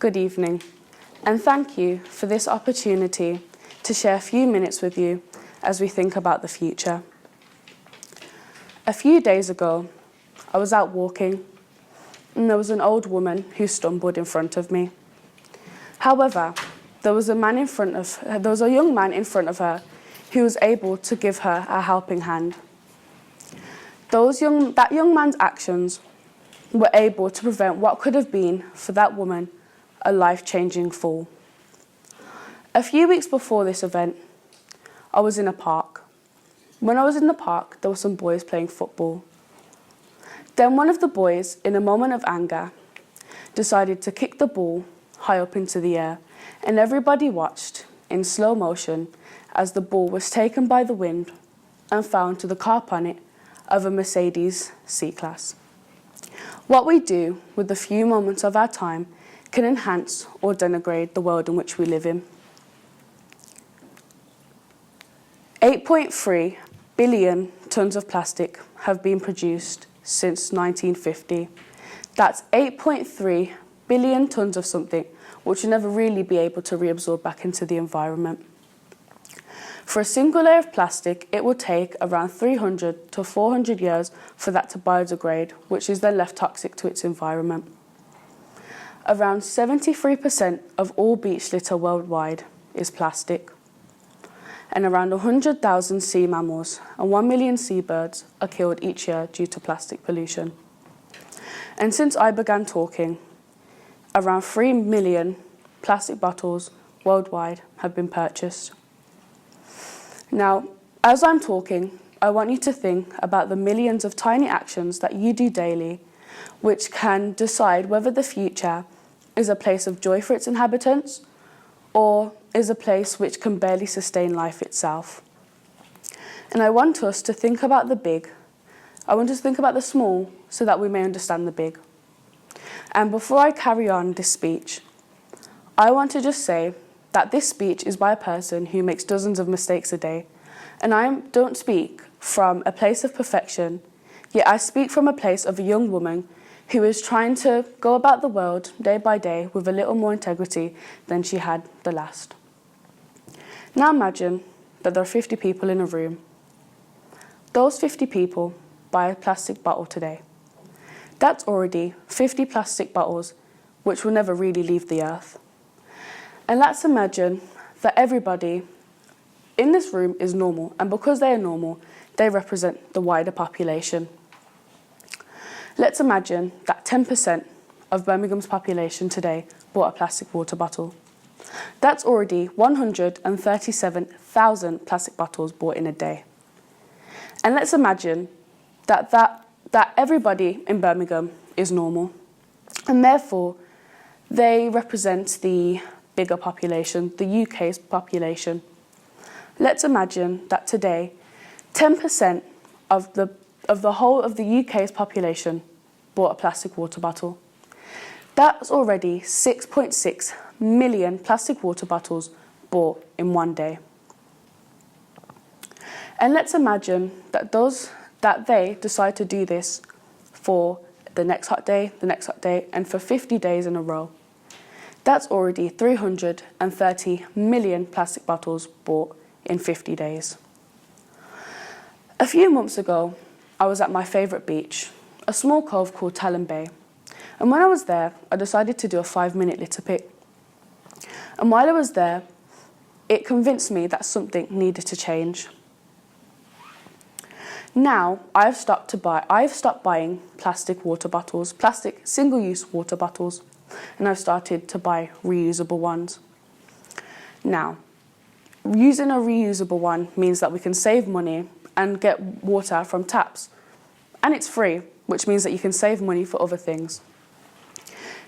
Good evening, and thank you for this opportunity to share a few minutes with you as we think about the future. A few days ago, I was out walking, and there was an old woman who stumbled in front of me. However, there was a young man in front of her who was able to give her a helping hand. That young man's actions were able to prevent what could have been, for that woman, a life-changing fall. A few weeks before this event, I was in a park. When I was in the park, there were some boys playing football. Then one of the boys, in a moment of anger, decided to kick the ball high up into the air, and everybody watched in slow motion as the ball was taken by the wind and found to the car bonnet of a Mercedes C-Class. What we do with the few moments of our time can enhance or denigrate the world in which we live in. 8.3 billion tonnes of plastic have been produced since 1950. That's 8.3 billion tonnes of something which will never really be able to reabsorb back into the environment. For a single layer of plastic, it will take around 300 to 400 years for that to biodegrade, which is then left toxic to its environment. Around 73% of all beach litter worldwide is plastic. And around 100,000 sea mammals and 1 million seabirds are killed each year due to plastic pollution. And since I began talking, around 3 million plastic bottles worldwide have been purchased. Now, as I'm talking, I want you to think about the millions of tiny actions that you do daily, which can decide whether the future is a place of joy for its inhabitants or is a place which can barely sustain life itself. And I want us to think about the big. I want us to think about the small so that we may understand the big. And before I carry on this speech, I want to just say that this speech is by a person who makes dozens of mistakes a day. And I don't speak from a place of perfection, yet I speak from a place of a young woman who is trying to go about the world day by day with a little more integrity than she had the last. Now imagine that there are 50 people in a room. Those 50 people buy a plastic bottle today. That's already 50 plastic bottles which will never really leave the earth. And let's imagine that everybody in this room is normal, and because they are normal, they represent the wider population. Let's imagine that 10% of Birmingham's population today bought a plastic water bottle. That's already 137,000 plastic bottles bought in a day. And let's imagine that everybody in Birmingham is normal, and therefore they represent the bigger population, the UK's population. Let's imagine that today 10% of the whole of the UK's population bought a plastic water bottle. That's already 6.6 million plastic water bottles bought in one day. And let's imagine that they decide to do this for the next hot day, and for 50 days in a row. That's already 330 million plastic bottles bought in 50 days. A few months ago, I was at my favourite beach, a small cove called Talon Bay. And when I was there, I decided to do a 5-minute litter pick. And while I was there, it convinced me that something needed to change. Now, I've stopped buying plastic water bottles, plastic single-use water bottles, and I've started to buy reusable ones. Now, using a reusable one means that we can save money and get water from taps. And it's free, which means that you can save money for other things.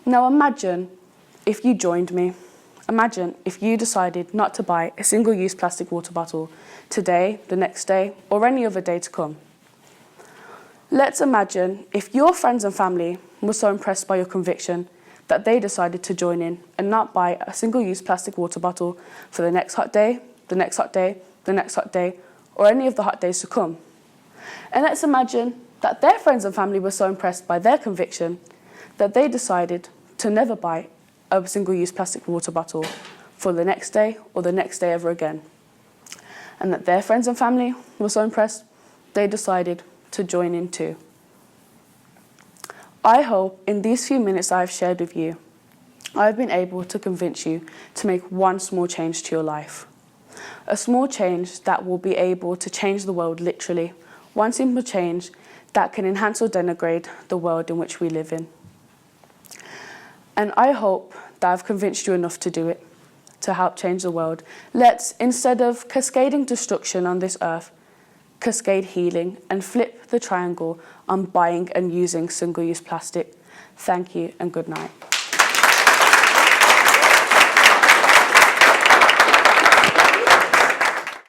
Now imagine if you joined me. Imagine if you decided not to buy a single-use plastic water bottle today, the next day, or any other day to come. Let's imagine if your friends and family were so impressed by your conviction that they decided to join in and not buy a single-use plastic water bottle for the next hot day, the next hot day, the next hot day, or any of the hot days to come. And let's imagine that their friends and family were so impressed by their conviction that they decided to never buy a single-use plastic water bottle for the next day or the next day ever again. And that their friends and family were so impressed, they decided to join in too. I hope in these few minutes I've shared with you, I've been able to convince you to make one small change to your life. A small change that will be able to change the world literally. One simple change that can enhance or denigrate the world in which we live in. And I hope that I've convinced you enough to do it, to help change the world. Let's, instead of cascading destruction on this earth, cascade healing and flip the triangle on buying and using single-use plastic. Thank you and good night.